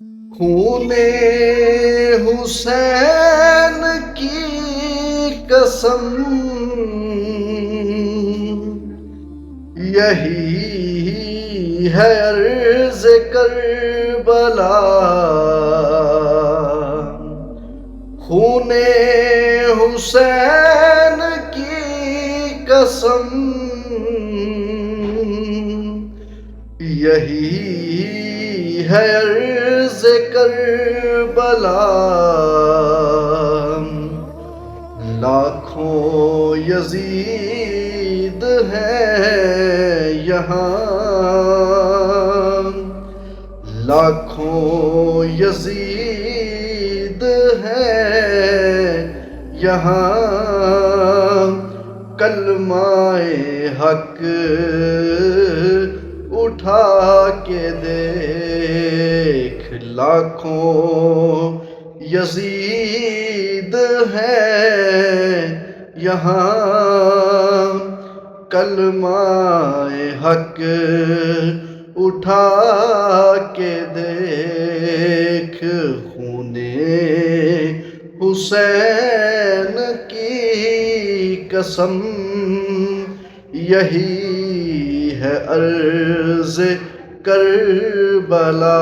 خون حسین کی قسم یہی ہے عرض کربلا، خون حسین کی قسم یہی ہے عرض کربلا، لاکھوں یزید ہیں یہاں، لاکھوں یزید ہیں یہاں، کلمہ حق اٹھا کے دیکھ، لاکھوں یزید ہیں یہاں، کلمہ حق اٹھا کے دیکھ، خون حسین کی قسم یہی ہے عرض کربلا۔